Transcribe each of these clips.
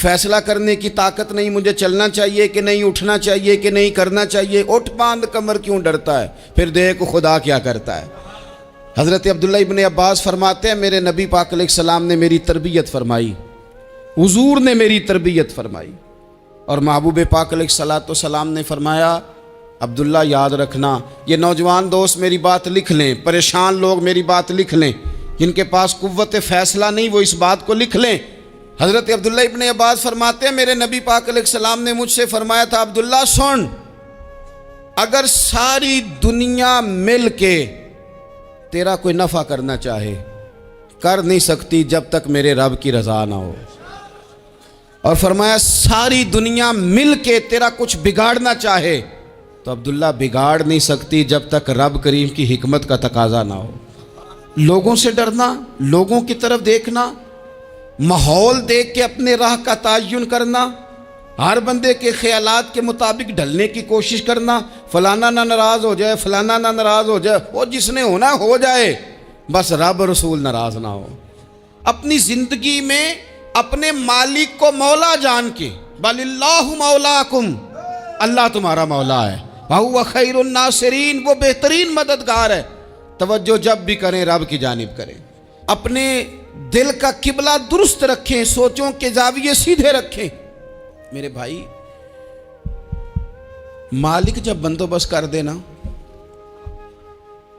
فیصلہ کرنے کی طاقت نہیں، مجھے چلنا چاہیے کہ نہیں، اٹھنا چاہیے کہ نہیں، کرنا چاہیے، اٹھ باندھ کمر کیوں ڈرتا ہے؟ پھر دیکھ خدا کیا کرتا ہے۔ حضرت عبداللہ ابن عباس فرماتے ہیں میرے نبی پاک علیہ السلام نے میری تربیت فرمائی، حضور نے میری تربیت فرمائی، اور محبوب پاک علیہ السلام نے فرمایا عبداللہ یاد رکھنا، یہ نوجوان دوست میری بات لکھ لیں، پریشان لوگ میری بات لکھ لیں، جن کے پاس قوت فیصلہ نہیں وہ اس بات کو لکھ لیں۔ حضرت عبداللہ ابن عباس فرماتے ہیں میرے نبی پاک علیہ السلام نے مجھ سے فرمایا تھا عبداللہ سن، اگر ساری دنیا مل کے تیرا کوئی نفع کرنا چاہے کر نہیں سکتی جب تک میرے رب کی رضا نہ ہو، اور فرمایا ساری دنیا مل کے تیرا کچھ بگاڑنا چاہے تو عبداللہ بگاڑ نہیں سکتی جب تک رب کریم کی حکمت کا تقاضا نہ ہو۔ لوگوں سے ڈرنا، لوگوں کی طرف دیکھنا، ماحول دیکھ کے اپنے راہ کا تعین کرنا، ہر بندے کے خیالات کے مطابق ڈھلنے کی کوشش کرنا، فلانا نہ ناراض ہو جائے، فلانا نہ ناراض ہو جائے، وہ جس نے ہونا ہو جائے، بس رب رسول ناراض نہ ہو۔ اپنی زندگی میں اپنے مالک کو مولا جان کے، بل اللہ مولاکم، اللہ تمہارا مولا ہے، وَهُوَ خَيْرُ النَّاصِرِينَ، وہ بہترین مددگار ہے۔ توجہ جب بھی کریں رب کی جانب کریں، اپنے دل کا قبلہ درست رکھیں، سوچوں کے زاویے سیدھے رکھیں۔ میرے بھائی مالک جب بندوبست کر دے نا،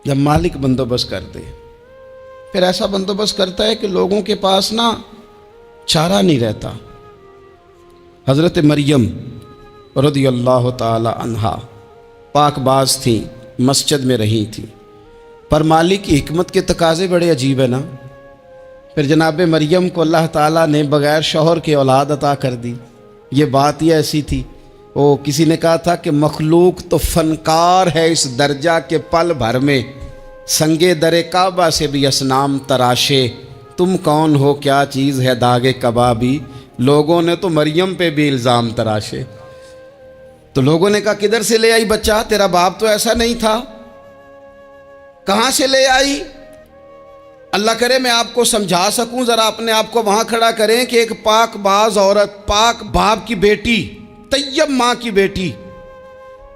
جب مالک بندوبست کر دے پھر ایسا بندوبست کرتا ہے کہ لوگوں کے پاس نا چارہ نہیں رہتا۔ حضرت مریم رضی اللہ تعالی عنہا پاک باز تھیں، مسجد میں رہی تھیں، پر مالک کی حکمت کے تقاضے بڑے عجیب ہیں نا۔ پھر جناب مریم کو اللہ تعالیٰ نے بغیر شوہر کے اولاد عطا کر دی۔ یہ بات ہی ایسی تھی، وہ کسی نے کہا تھا کہ مخلوق تو فنکار ہے اس درجہ کے پل بھر میں سنگے در کعبہ سے بھی اصنام تراشے، تم کون ہو کیا چیز ہے داغ کبابی، لوگوں نے تو مریم پہ بھی الزام تراشے۔ تو لوگوں نے کہا کدھر سے لے آئی بچہ، تیرا باپ تو ایسا نہیں تھا، کہاں سے لے آئی؟ اللہ کرے میں آپ کو سمجھا سکوں، ذرا اپنے آپ کو وہاں کھڑا کریں کہ ایک پاک باز عورت، پاک باپ کی بیٹی، طیب ماں کی بیٹی،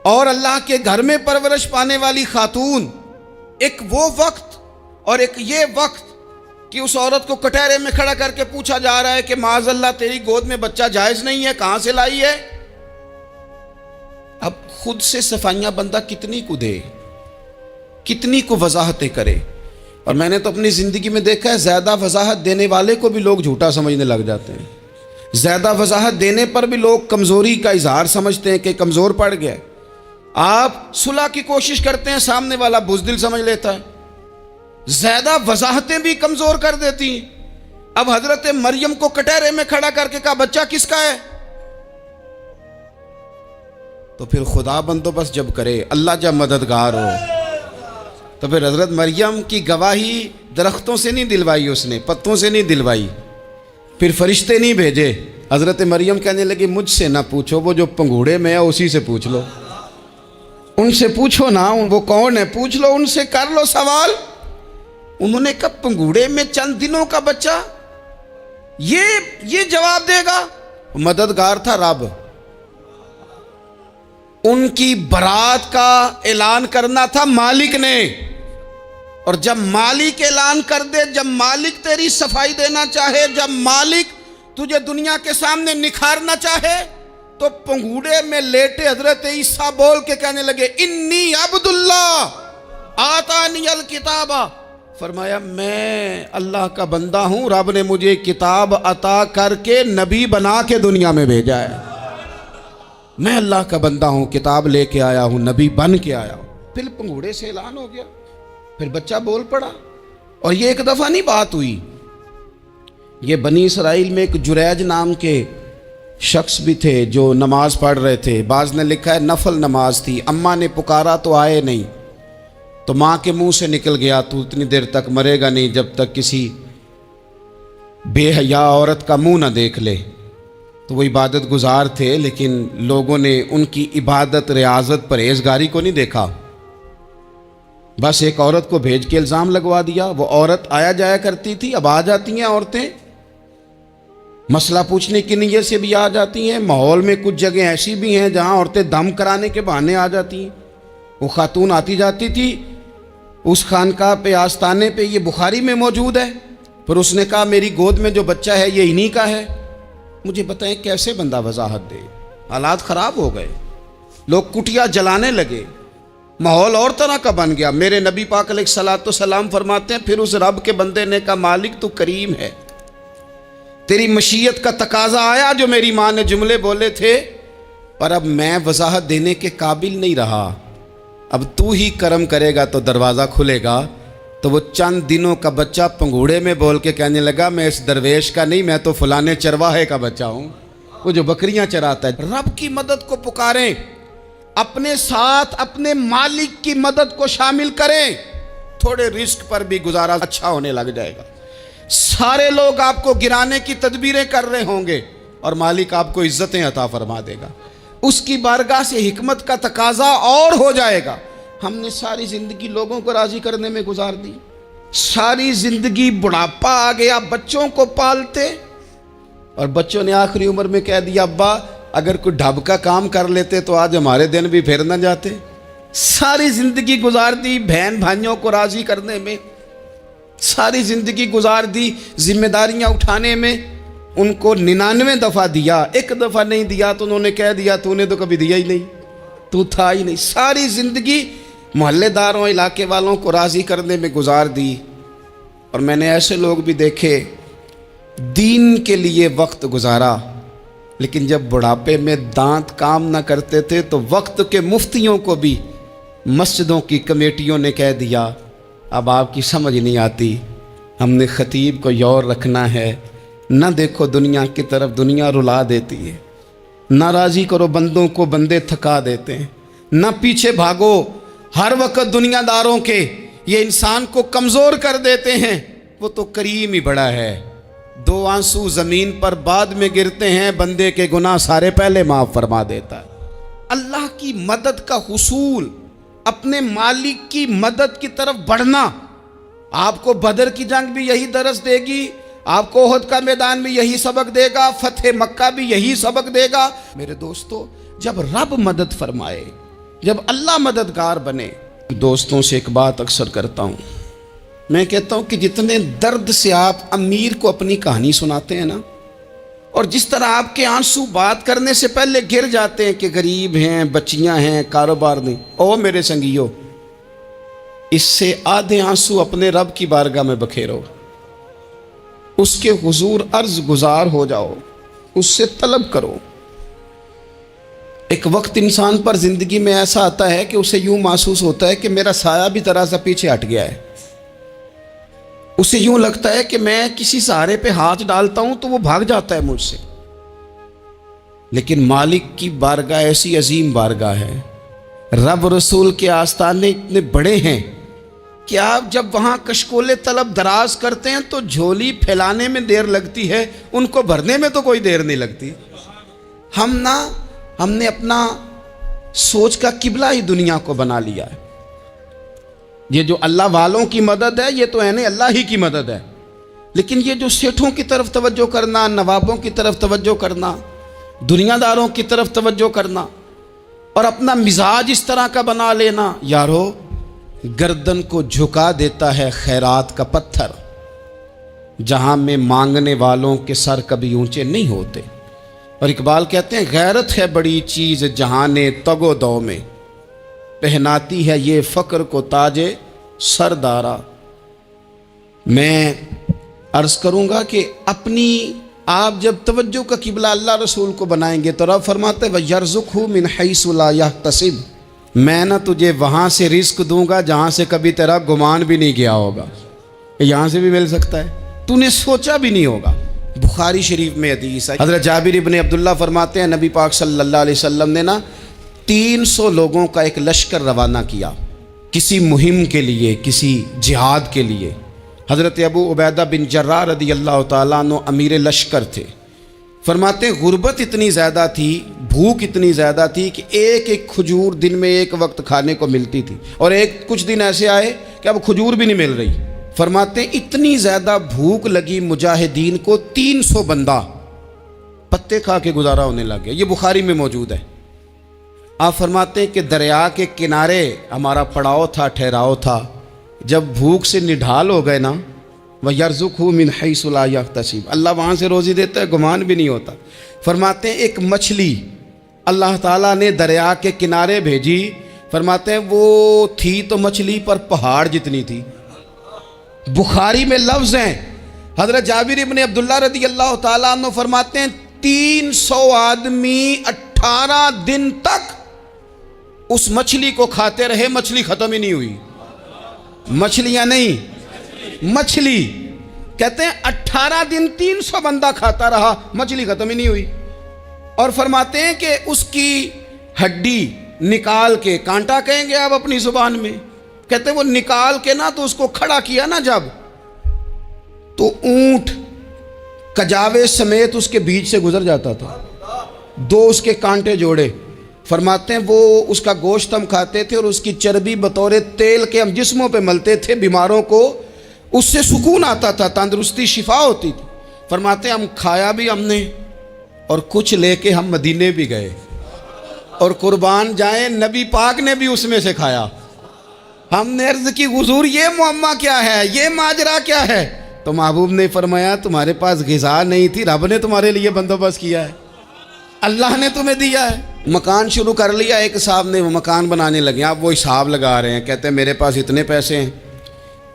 اور اللہ کے گھر میں پرورش پانے والی خاتون، ایک وہ وقت اور ایک یہ وقت کہ اس عورت کو کٹہرے میں کھڑا کر کے پوچھا جا رہا ہے کہ معاذ اللہ تیری گود میں بچہ جائز نہیں ہے، کہاں سے لائی ہے؟ اب خود سے صفائیاں بندہ کتنی کو دے، کتنی کو وضاحتیں کرے۔ اور میں نے تو اپنی زندگی میں دیکھا ہے زیادہ وضاحت دینے والے کو بھی لوگ جھوٹا سمجھنے لگ جاتے ہیں، زیادہ وضاحت دینے پر بھی لوگ کمزوری کا اظہار سمجھتے ہیں کہ کمزور پڑ گیا۔ آپ صلح کی کوشش کرتے ہیں، سامنے والا بزدل سمجھ لیتا ہے، زیادہ وضاحتیں بھی کمزور کر دیتی ہیں۔ اب حضرت مریم کو کٹہرے میں کھڑا کر کے کہا بچہ کس کا ہے؟ تو پھر خدا بندوبست جب کرے، اللہ جب مددگار ہو، تو پھر حضرت مریم کی گواہی درختوں سے نہیں دلوائی، اس نے پتوں سے نہیں دلوائی، پھر فرشتے نہیں بھیجے۔ حضرت مریم کہنے لگی مجھ سے نہ پوچھو، وہ جو پنگوڑے میں ہے اسی سے پوچھ لو، ان سے پوچھو نا، وہ کون ہے پوچھ لو، ان سے کر لو سوال۔ انہوں نے کہا پنگوڑے میں چند دنوں کا بچہ یہ جواب دے گا؟ مددگار تھا رب، ان کی برات کا اعلان کرنا تھا مالک نے، اور جب مالک اعلان کر دے، جب مالک تیری صفائی دینا چاہے، جب مالک تجھے دنیا کے سامنے نکھارنا چاہے، تو پنگوڑے میں لیٹے حضرت عیسیٰ بول کے کہنے لگے انی عبداللہ آتانی الکتاب، فرمایا میں اللہ کا بندہ ہوں، رب نے مجھے کتاب عطا کر کے نبی بنا کے دنیا میں بھیجا ہے، میں اللہ کا بندہ ہوں، کتاب لے کے آیا ہوں، نبی بن کے آیا ہوں۔ پھر پنگوڑے سے اعلان ہو گیا، پھر بچہ بول پڑا۔ اور یہ ایک دفعہ نہیں بات ہوئی، یہ بنی اسرائیل میں ایک جریج نام کے شخص بھی تھے جو نماز پڑھ رہے تھے، بعض نے لکھا ہے نفل نماز تھی، اماں نے پکارا تو آئے نہیں، تو ماں کے منہ سے نکل گیا تو اتنی دیر تک مرے گا نہیں جب تک کسی بے حیا عورت کا منہ نہ دیکھ لے۔ تو وہ عبادت گزار تھے، لیکن لوگوں نے ان کی عبادت، ریاضت، پرہیزگاری کو نہیں دیکھا، بس ایک عورت کو بھیج کے الزام لگوا دیا۔ وہ عورت آیا جایا کرتی تھی، اب آ جاتی ہیں عورتیں، مسئلہ پوچھنے کی نیت سے بھی آ جاتی ہیں، ماحول میں کچھ جگہ ایسی بھی ہیں جہاں عورتیں دم کرانے کے بہانے آ جاتی ہیں۔ وہ خاتون آتی جاتی تھی اس خانقاہ پہ، آستانے پہ، یہ بخاری میں موجود ہے، پھر اس نے کہا میری گود میں جو بچہ ہے یہ انہی کا ہے۔ مجھے بتائیں کیسے بندہ وضاحت دے؟ حالات خراب ہو گئے، لوگ کٹیا جلانے لگے، ماحول اور طرح کا بن گیا۔ میرے نبی پاک علیہ الصلوۃ والسلام فرماتے ہیں پھر اس رب کے بندے نے کہا مالک تو کریم ہے، تیری مشیت کا تقاضا آیا جو میری ماں نے جملے بولے تھے، پر اب میں وضاحت دینے کے قابل نہیں رہا، اب تو ہی کرم کرے گا تو دروازہ کھلے گا۔ تو وہ چند دنوں کا بچہ پنگوڑے میں بول کے کہنے لگا میں اس درویش کا نہیں، میں تو فلانے چرواہے کا بچہ ہوں، وہ جو بکریاں چراتا ہے۔ رب کی مدد کو پکاریں، اپنے ساتھ اپنے مالک کی مدد کو شامل کریں، تھوڑے رزق پر بھی گزارا اچھا ہونے لگ جائے گا۔ سارے لوگ آپ کو گرانے کی تدبیریں کر رہے ہوں گے اور مالک آپ کو عزتیں عطا فرما دے گا، اس کی بارگاہ سے حکمت کا تقاضا اور ہو جائے گا۔ ہم نے ساری زندگی لوگوں کو راضی کرنے میں گزار دی، ساری زندگی بڑھاپا آ گیا بچوں کو پالتے، اور بچوں نے آخری عمر میں کہہ دیا ابا اگر کوئی ڈھب کا کام کر لیتے تو آج ہمارے دن بھی پھر نہ جاتے۔ ساری زندگی گزار دی بہن بھائیوں کو راضی کرنے میں، ساری زندگی گزار دی ذمہ داریاں اٹھانے میں، ان کو 99 دفعہ دیا، ایک دفعہ نہیں دیا تو انہوں نے کہہ دیا تو نے تو کبھی دیا ہی نہیں، تو تھا ہی نہیں۔ ساری زندگی محلے داروں علاقے والوں کو راضی کرنے میں گزار دی۔ اور میں نے ایسے لوگ بھی دیکھے دین کے لیے وقت گزارا، لیکن جب بڑھاپے میں دانت کام نہ کرتے تھے تو وقت کے مفتیوں کو بھی مسجدوں کی کمیٹیوں نے کہہ دیا اب آپ کی سمجھ نہیں آتی، ہم نے خطیب کو یور رکھنا ہے، نہ دیکھو دنیا کی طرف، دنیا رلا دیتی ہے، نہ راضی کرو بندوں کو، بندے تھکا دیتے ہیں، نہ پیچھے بھاگو ہر وقت دنیا داروں کے، یہ انسان کو کمزور کر دیتے ہیں۔ وہ تو کریم ہی بڑا ہے، 2 آنسو زمین پر بعد میں گرتے ہیں، بندے کے گناہ سارے پہلے معاف فرما دیتا ہے۔ اللہ کی مدد کا حصول، اپنے مالک کی مدد کی طرف بڑھنا، آپ کو بدر کی جنگ بھی یہی درس دے گی، آپ کو احد کا میدان بھی یہی سبق دے گا، فتح مکہ بھی یہی سبق دے گا۔ میرے دوستو جب رب مدد فرمائے، جب اللہ مددگار بنے، دوستوں سے ایک بات اکثر کرتا ہوں، میں کہتا ہوں کہ جتنے درد سے آپ امیر کو اپنی کہانی سناتے ہیں نا، اور جس طرح آپ کے آنسو بات کرنے سے پہلے گر جاتے ہیں کہ غریب ہیں، بچیاں ہیں، کاروبار نہیں، او میرے سنگیو، اس سے آدھے آنسو اپنے رب کی بارگاہ میں بکھیرو، اس کے حضور عرض گزار ہو جاؤ، اس سے طلب کرو۔ ایک وقت انسان پر زندگی میں ایسا آتا ہے کہ اسے یوں محسوس ہوتا ہے کہ میرا سایہ بھی ذرا سا پیچھے ہٹ گیا ہے، اسے یوں لگتا ہے کہ میں کسی سہارے پہ ہاتھ ڈالتا ہوں تو وہ بھاگ جاتا ہے مجھ سے، لیکن مالک کی بارگاہ ایسی عظیم بارگاہ ہے، رب رسول کے آستانے اتنے بڑے ہیں کہ آپ جب وہاں کشکول طلب دراز کرتے ہیں تو جھولی پھیلانے میں دیر لگتی ہے، ان کو بھرنے میں تو کوئی دیر نہیں لگتی۔ ہم نے اپنا سوچ کا قبلہ ہی دنیا کو بنا لیا ہے۔ یہ جو اللہ والوں کی مدد ہے یہ تو اللہ ہی کی مدد ہے، لیکن یہ جو سیٹھوں کی طرف توجہ کرنا، نوابوں کی طرف توجہ کرنا، دنیا داروں کی طرف توجہ کرنا، اور اپنا مزاج اس طرح کا بنا لینا، یارو گردن کو جھکا دیتا ہے خیرات کا پتھر، جہاں میں مانگنے والوں کے سر کبھی اونچے نہیں ہوتے۔ اور اقبال کہتے ہیں غیرت ہے بڑی چیز جہان تگ و دو میں، پہناتی ہے یہ فقر کو تاج سردارا۔ میں عرض کروں گا کہ اپنی آپ جب توجہ کا قبلہ اللہ رسول کو بنائیں گے تو رب فرماتے ہیں وَيَرْزُقْهُ مِنْ حَيْثُ لَا يَحْتَسِبُ، میں نہ تجھے وہاں سے رزق دوں گا جہاں سے کبھی تیرا گمان بھی نہیں گیا ہوگا، یہاں سے بھی مل سکتا ہے، تو نے سوچا بھی نہیں ہوگا۔ بخاری شریف میں حدیث ہے، حضرت جابر ابن عبداللہ فرماتے ہیں نبی پاک صلی اللہ علیہ وسلم نے 300 لوگوں کا ایک لشکر روانہ کیا کسی مہم کے لیے، کسی جہاد کے لیے۔ حضرت ابو عبیدہ بن جراح رضی اللہ تعالیٰ عنہ امیر لشکر تھے۔ فرماتے ہیں غربت اتنی زیادہ تھی، بھوک اتنی زیادہ تھی کہ ایک ایک کھجور دن میں ایک وقت کھانے کو ملتی تھی، اور کچھ دن ایسے آئے کہ اب کھجور بھی نہیں مل رہی۔ فرماتے ہیں اتنی زیادہ بھوک لگی مجاہدین کو، 300 بندہ پتے کھا کے گزارا ہونے لگ گیا. یہ بخاری میں موجود ہے. آپ فرماتے ہیں کہ دریا کے کنارے ہمارا پڑاؤ تھا, ٹھہراؤ تھا. جب بھوک سے نڈھال ہو گئے نا, وَيَرْزُقْهُ مِنْ حَيْثُ لَا يَحْتَسِبُ, اللہ وہاں سے روزی دیتا ہے, گمان بھی نہیں ہوتا. فرماتے ہیں ایک مچھلی اللہ تعالیٰ نے دریا کے کنارے بھیجی. فرماتے ہیں وہ تھی تو مچھلی پر پہاڑ جتنی تھی. بخاری میں لفظ ہیں, حضرت جابر ابن عبداللہ رضی اللہ تعالیٰ عنہ فرماتے ہیں 300 آدمی 18 دن تک اس مچھلی کو کھاتے رہے, مچھلی ختم ہی نہیں ہوئی. مچھلیاں نہیں, مچھلی. کہتے ہیں 18 دن 300 بندہ کھاتا رہا, مچھلی ختم ہی نہیں ہوئی. اور فرماتے ہیں کہ اس کی ہڈی نکال کے, کانٹا کہیں گے آپ اپنی زبان میں, کہتے ہیں وہ نکال کے نا تو اس کو کھڑا کیا نا جب, تو اونٹ کجاوے سمیت اس کے بیچ سے گزر جاتا تھا. 2 اس کے کانٹے جوڑے. فرماتے ہیں وہ اس کا گوشت ہم کھاتے تھے اور اس کی چربی بطور تیل کے ہم جسموں پہ ملتے تھے. بیماروں کو اس سے سکون آتا تھا, تندرستی شفا ہوتی تھی. فرماتے ہیں ہم کھایا بھی ہم نے, اور کچھ لے کے ہم مدینے بھی گئے, اور قربان جائیں نبی پاک نے بھی اس میں سے کھایا. ہم نے عرض کی حضور یہ معمہ کیا ہے, یہ ماجرا کیا ہے؟ تو محبوب نے فرمایا تمہارے پاس غذا نہیں تھی, رب نے تمہارے لیے بندوبست کیا ہے, اللہ نے تمہیں دیا ہے. مکان شروع کر لیا, ایک صاحب نے وہ مکان بنانے لگے. آپ وہ حساب لگا رہے ہیں, کہتے ہیں میرے پاس اتنے پیسے ہیں,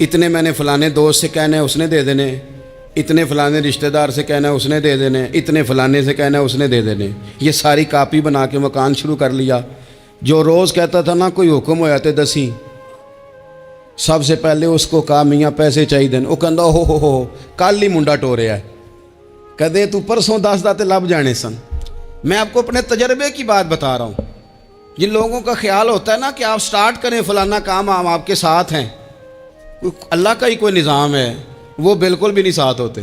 اتنے میں نے فلانے دوست سے کہنا ہے اس نے دے دینے, اتنے فلانے رشتہ دار سے کہنا ہے اس نے دے دینے, اتنے فلانے سے کہنا ہے اس نے دے دینے. یہ ساری کاپی بنا کے مکان شروع کر لیا. جو روز کہتا تھا نا کوئی حکم ہو جاتے 10 سب سے پہلے اس کو کہا میاں پیسے چاہیے دین. وہ کہندا ہو کل ہی منڈا ٹوریا ہے, کہتے تو پرسوں 10 داتے لب جانے سن. میں آپ کو اپنے تجربے کی بات بتا رہا ہوں. جن لوگوں کا خیال ہوتا ہے نا کہ آپ سٹارٹ کریں فلانا کام, ہم آپ کے ساتھ ہیں, اللہ کا ہی کوئی نظام ہے, وہ بالکل بھی نہیں ساتھ ہوتے.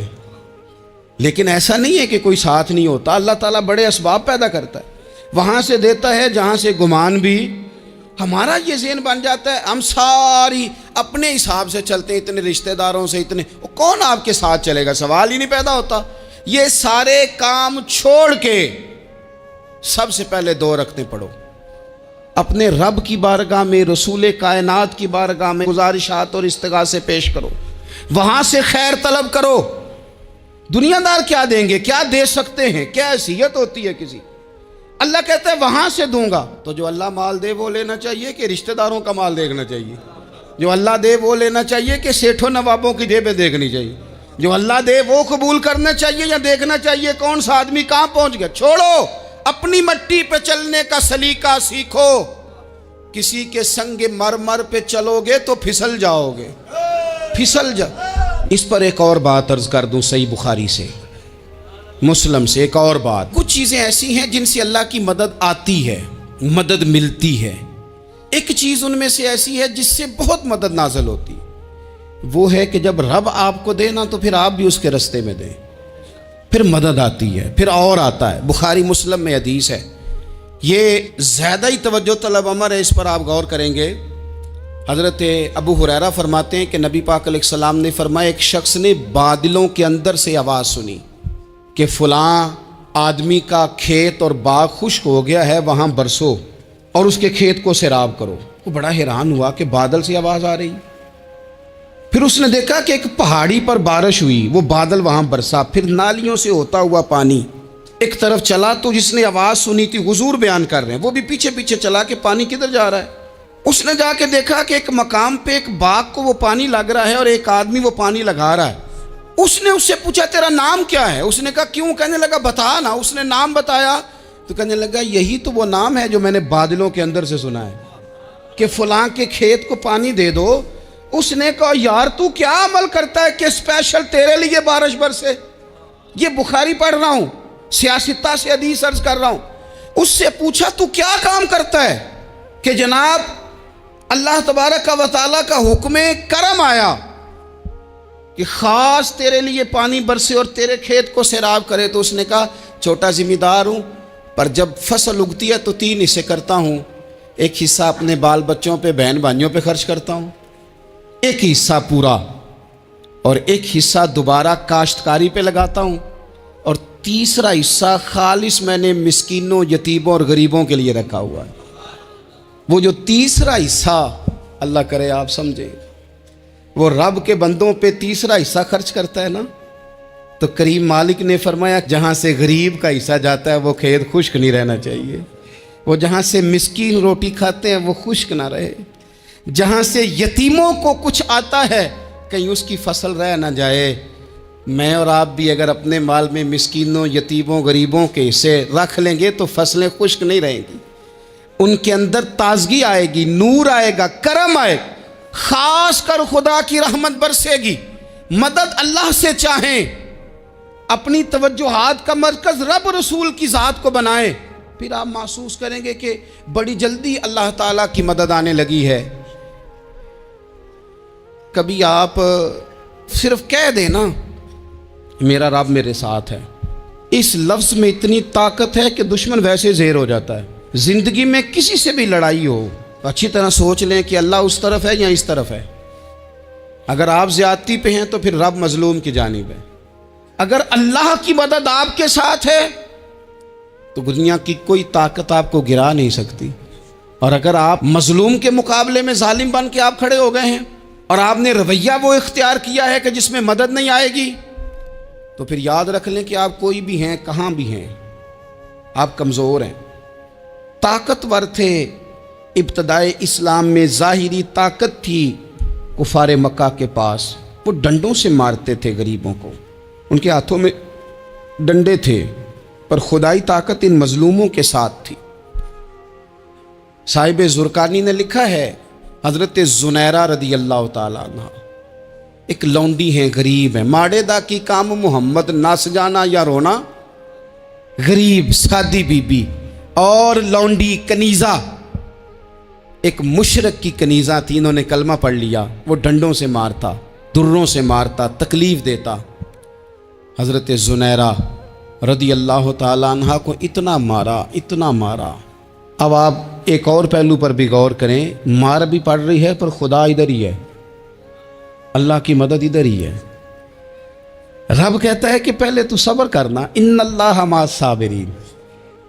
لیکن ایسا نہیں ہے کہ کوئی ساتھ نہیں ہوتا. اللہ تعالیٰ بڑے اسباب پیدا کرتا ہے, وہاں سے دیتا ہے جہاں سے گمان بھی. ہمارا یہ ذہن بن جاتا ہے ہم ساری اپنے حساب سے چلتے ہیں, اتنے رشتہ داروں سے اتنے, کون آپ کے ساتھ چلے گا, سوال ہی نہیں پیدا ہوتا. یہ سارے کام چھوڑ کے سب سے پہلے 2 رکعتیں پڑھو, اپنے رب کی بارگاہ میں, رسول کائنات کی بارگاہ میں گزارشات اور استغاثے پیش کرو, وہاں سے خیر طلب کرو. دنیا دار کیا دیں گے, کیا دے سکتے ہیں, کیا حیثیت ہوتی ہے کسی. اللہ کہتا ہے وہاں سے دوں گا. تو جو اللہ مال دے وہ لینا چاہیے کہ رشتہ داروں کا مال دیکھنا چاہیے؟ جو اللہ دے وہ لینا چاہیے کہ سیٹھوں نوابوں کی جیبیں دیکھنی چاہیے؟ جو اللہ دے وہ قبول کرنا چاہیے یا دیکھنا چاہیے کون سا آدمی کہاں پہنچ گیا؟ چھوڑو, اپنی مٹی پہ چلنے کا سلیقہ سیکھو. کسی کے سنگ مرمر پہ چلو گے تو پھسل جاؤ گے, پھسل جاؤ. اس پر ایک اور بات عرض کر دوں, صحیح بخاری سے, مسلم سے. ایک اور بات, کچھ چیزیں ایسی ہیں جن سے اللہ کی مدد آتی ہے, مدد ملتی ہے. ایک چیز ان میں سے ایسی ہے جس سے بہت مدد نازل ہوتی, وہ ہے کہ جب رب آپ کو دے نا تو پھر آپ بھی اس کے رستے میں دیں, پھر مدد آتی ہے, پھر اور آتا ہے. بخاری مسلم میں حدیث ہے, یہ زیادہ ہی توجہ طلب امر ہے, اس پر آپ غور کریں گے. حضرت ابو ہریرہ فرماتے ہیں کہ نبی پاک علیہ السلام نے فرمایا ایک شخص نے بادلوں کے اندر سے آواز سنی کہ فلاں آدمی کا کھیت اور باغ خشک ہو گیا ہے, وہاں برسو اور اس کے کھیت کو سیراب کرو. وہ بڑا حیران ہوا کہ بادل سے آواز آ رہی. پھر اس نے دیکھا کہ ایک پہاڑی پر بارش ہوئی, وہ بادل وہاں برسا, پھر نالیوں سے ہوتا ہوا پانی ایک طرف چلا. تو جس نے آواز سنی تھی, حضور بیان کر رہے ہیں, وہ بھی پیچھے پیچھے چلا کہ پانی کدھر جا رہا ہے. اس نے جا کے دیکھا کہ ایک مقام پہ ایک باغ کو وہ پانی لگ رہا ہے اور ایک آدمی وہ پانی لگا رہا ہے. اس نے اس سے پوچھا تیرا نام کیا ہے؟ اس نے کہا کیوں؟ کہنے لگا بتا نا. اس نے نام بتایا تو کہنے لگا یہی تو وہ نام ہے جو میں نے بادلوں کے اندر سے سنا ہے کہ فلاں کے کھیت کو پانی دے دو. اس نے کہا یار تو کیا عمل کرتا ہے کہ اسپیشل تیرے لیے بارش برسے؟ یہ بخاری پڑھ رہا ہوں, سیاستہ سے حدیث عرض کر رہا ہوں. اس سے پوچھا تو کیا کام کرتا ہے کہ جناب اللہ تبارک و تعالیٰ کا حکم کرم آیا کہ خاص تیرے لیے پانی برسے اور تیرے کھیت کو سیراب کرے؟ تو اس نے کہا چھوٹا ذمہ دار ہوں, پر جب فصل اگتی ہے تو 3 حصے کرتا ہوں. ایک حصہ اپنے بال بچوں پہ, بہن بھائیوں پہ خرچ کرتا ہوں, ایک حصہ پورا, اور ایک حصہ دوبارہ کاشتکاری پہ لگاتا ہوں, اور تیسرا حصہ خالص میں نے مسکینوں، یتیموں اور غریبوں کے لیے رکھا ہوا ہے۔ وہ جو تیسرا حصہ اللہ کرے آپ سمجھیں، وہ رب کے بندوں پہ تیسرا حصہ خرچ کرتا ہے نا، تو کریم مالک نے فرمایا جہاں سے غریب کا حصہ جاتا ہے وہ کھیت خشک نہیں رہنا چاہیے، وہ جہاں سے مسکین روٹی کھاتے ہیں وہ خشک نہ رہے، جہاں سے یتیموں کو کچھ آتا ہے کہیں اس کی فصل رہ نہ جائے۔ میں اور آپ بھی اگر اپنے مال میں مسکینوں، یتیموں، غریبوں کے حصے رکھ لیں گے تو فصلیں خشک نہیں رہیں گی، ان کے اندر تازگی آئے گی، نور آئے گا، کرم آئے گا، خاص کر خدا کی رحمت برسے گی۔ مدد اللہ سے چاہیں، اپنی توجہات کا مرکز رب رسول کی ذات کو بنائیں، پھر آپ محسوس کریں گے کہ بڑی جلدی اللہ تعالیٰ کی مدد آنے لگی ہے۔ کبھی آپ صرف کہہ دیں نا میرا رب میرے ساتھ ہے، اس لفظ میں اتنی طاقت ہے کہ دشمن ویسے زہر ہو جاتا ہے۔ زندگی میں کسی سے بھی لڑائی ہو تو اچھی طرح سوچ لیں کہ اللہ اس طرف ہے یا اس طرف ہے۔ اگر آپ زیادتی پہ ہیں تو پھر رب مظلوم کی جانب ہے۔ اگر اللہ کی مدد آپ کے ساتھ ہے تو دنیا کی کوئی طاقت آپ کو گرا نہیں سکتی، اور اگر آپ مظلوم کے مقابلے میں ظالم بن کے آپ کھڑے ہو گئے ہیں اور آپ نے رویہ وہ اختیار کیا ہے کہ جس میں مدد نہیں آئے گی، تو پھر یاد رکھ لیں کہ آپ کوئی بھی ہیں، کہاں بھی ہیں، آپ کمزور ہیں۔ طاقتور تھے ابتدائے اسلام میں، ظاہری طاقت تھی کفار مکہ کے پاس، وہ ڈنڈوں سے مارتے تھے غریبوں کو، ان کے ہاتھوں میں ڈنڈے تھے، پر خدائی طاقت ان مظلوموں کے ساتھ تھی۔ صاحب زرقانی نے لکھا ہے حضرت زنیرہ رضی اللہ تعالیٰ عنہ ایک لونڈی ہیں، غریب ہیں، ماڑے دا کی کام محمد نس جانا یا رونا، غریب سادی بی بی اور لونڈی کنیزہ، ایک مشرک کی کنیزہ تھی، انہوں نے کلمہ پڑھ لیا، وہ ڈنڈوں سے مارتا، دروں سے مارتا، تکلیف دیتا۔ حضرت زنیرہ رضی اللہ تعالیٰ عنہ کو اتنا مارا، اتنا مارا۔ اب آپ ایک اور پہلو پر بھی غور کریں، مار بھی پڑ رہی ہے پر خدا ادھر ہی ہے، اللہ کی مدد ادھر ہی ہے۔ رب کہتا ہے کہ پہلے تو صبر کرنا، ان اللہ مع الصابرین،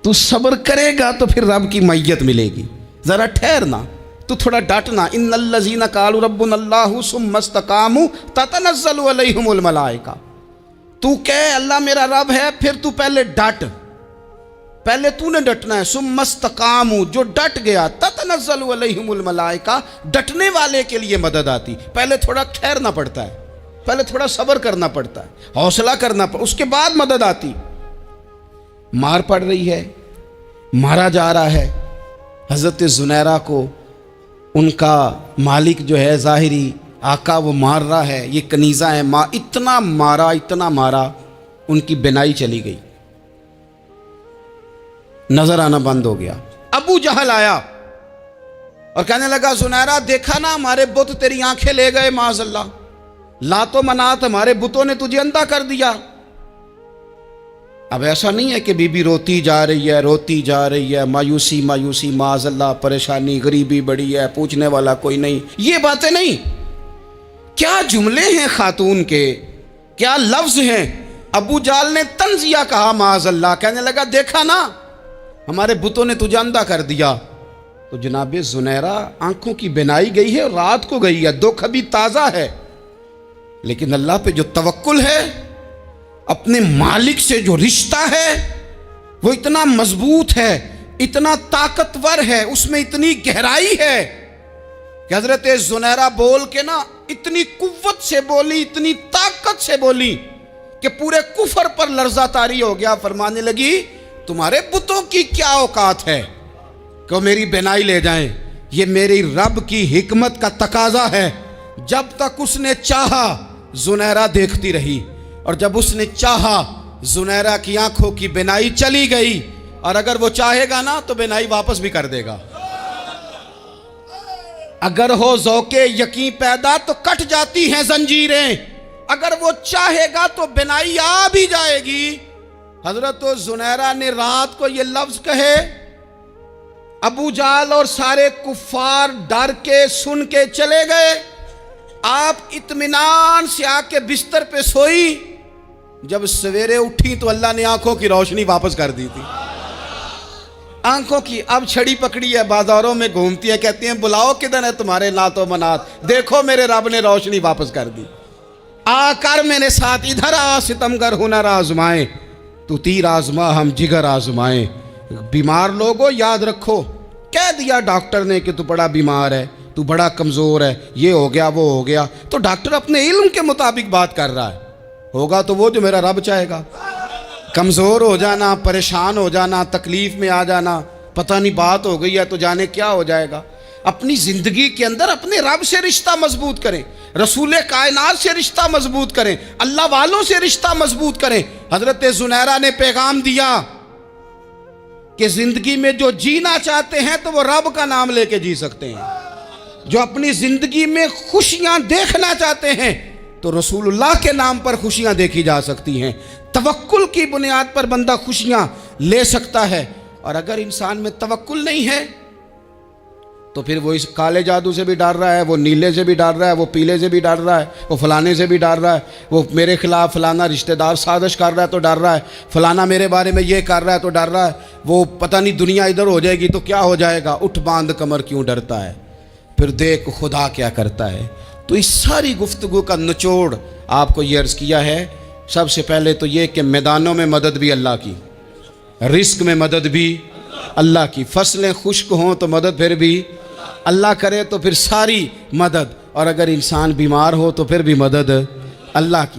تو صبر کرے گا تو پھر رب کی معیت ملے گی، ذرا ٹھہرنا، تو تھوڑا ڈٹنا۔ ان الذین قالوا ربنا اللہ ثم استقاموا تتنزل علیہم الملائکہ، تو کہے اللہ میرا رب ہے، پھر تو پہلے ڈٹ، پہلے تو نے ڈٹنا ہے۔ ثم استقاموا، جو ڈٹ گیا، تتنزل علیہم الملائکہ، ڈٹنے والے کے لیے مدد آتی، پہلے تھوڑا ٹھہرنا پڑتا ہے، پہلے تھوڑا صبر کرنا پڑتا ہے، حوصلہ کرنا پڑتا، اس کے بعد مدد آتی۔ مار پڑ رہی ہے، مارا جا رہا ہے حضرت زنیرہ کو، ان کا مالک جو ہے ظاہری آقا وہ مار رہا ہے، یہ کنیزہ ہے، اتنا مارا، اتنا مارا، ان کی بینائی چلی گئی، نظر آنا بند ہو گیا۔ ابو جہل آیا اور کہنے لگا زنیرہ دیکھا نا ہمارے بت تیری آنکھیں لے گئے، معاذ اللہ، لات و منات ہمارے بتوں نے تجھے اندھا کر دیا۔ اب ایسا نہیں ہے کہ بی بی روتی جا رہی ہے، روتی جا رہی ہے، مایوسی مایوسی، معاذ اللہ، پریشانی، غریبی بڑی ہے، پوچھنے والا کوئی نہیں، یہ باتیں نہیں۔ کیا جملے ہیں خاتون کے، کیا لفظ ہیں۔ ابو جہل نے تنزیہ کہا، معاذ اللہ، کہنے لگا دیکھا نا ہمارے بتوں نے تجھے اندھا کر دیا۔ تو جناب زنیرہ آنکھوں کی بینائی گئی ہے، رات کو گئی ہے، دکھ ابھی تازہ ہے، لیکن اللہ پہ جو توکل ہے، اپنے مالک سے جو رشتہ ہے وہ اتنا مضبوط ہے، اتنا طاقتور ہے، اس میں اتنی گہرائی ہے کہ حضرت زنیرہ بول کے نا اتنی قوت سے بولی، اتنی طاقت سے بولی کہ پورے کفر پر لرزہ طاری ہو گیا۔ فرمانے لگی تمہارے بتوں کی کیا اوقات ہے کہ وہ میری بینائی لے جائیں، یہ میری رب کی حکمت کا تقاضا ہے۔ جب تک اس نے چاہا زنیرہ دیکھتی رہی، اور جب اس نے چاہا زنیرہ کی آنکھوں کی بینائی چلی گئی، اور اگر وہ چاہے گا نا تو بینائی واپس بھی کر دے گا۔ اگر ہو ذوق یقین پیدا تو کٹ جاتی ہیں زنجیریں، اگر وہ چاہے گا تو بینائی آ بھی جائے گی۔ حضرت زنیرہ نے رات کو یہ لفظ کہے، ابو جہل اور سارے کفار ڈر کے سن کے چلے گئے، آپ اطمینان سے آ کے بستر پہ سوئی، جب سویرے اٹھی تو اللہ نے آنکھوں کی روشنی واپس کر دی تھی. آنکھوں کی اب چھڑی پکڑی ہے، بازاروں میں گھومتی ہے، کہتی ہیں بلاؤ کدھر ہے تمہارے نات و منات، دیکھو میرے رب نے روشنی واپس کر دی. آ کر میرے ساتھ ادھر آ ستمگر ہنر آزمائیں، تو تیر آزما ہم جگر آزمائیں. بیمار لوگوں یاد رکھو، کہہ دیا ڈاکٹر نے کہ تو بڑا بیمار ہے، تو بڑا کمزور ہے، یہ ہو گیا وہ ہو گیا، تو ڈاکٹر اپنے علم کے مطابق بات کر رہا ہے. ہوگا تو وہ جو میرا رب چاہے گا. کمزور ہو جانا، پریشان ہو جانا، تکلیف میں آ جانا، پتہ نہیں بات ہو گئی ہے تو جانے کیا ہو جائے گا. اپنی زندگی کے اندر اپنے رب سے رشتہ مضبوط کریں، رسول کائنات سے رشتہ مضبوط کریں، اللہ والوں سے رشتہ مضبوط کریں. حضرت زنیرہ نے پیغام دیا کہ زندگی میں جو جینا چاہتے ہیں تو وہ رب کا نام لے کے جی سکتے ہیں. جو اپنی زندگی میں خوشیاں دیکھنا چاہتے ہیں تو رسول اللہ کے نام پر خوشیاں دیکھی جا سکتی ہیں. توکل کی بنیاد پر بندہ خوشیاں لے سکتا ہے. اور اگر انسان میں توکل نہیں ہے تو پھر وہ اس کالے جادو سے بھی ڈر رہا ہے، وہ نیلے سے بھی ڈر رہا ہے، وہ پیلے سے بھی ڈر رہا ہے، وہ فلانے سے بھی ڈر رہا ہے، وہ میرے خلاف فلانا رشتہ دار سازش کر رہا ہے تو ڈر رہا ہے، فلانا میرے بارے میں یہ کر رہا ہے تو ڈر رہا ہے، وہ پتہ نہیں دنیا ادھر ہو جائے گی تو کیا ہو جائے گا. اٹھ باندھ کمر کیوں ڈرتا ہے، پھر دیکھ خدا کیا کرتا ہے. تو اس ساری گفتگو کا نچوڑ آپ کو یہ عرض کیا ہے. سب سے پہلے تو یہ کہ میدانوں میں مدد بھی اللہ کی، رزق میں مدد بھی اللہ کی، فصلیں خشک ہوں تو مدد پھر بھی اللہ کرے، تو پھر ساری مدد. اور اگر انسان بیمار ہو تو پھر بھی مدد اللہ کی.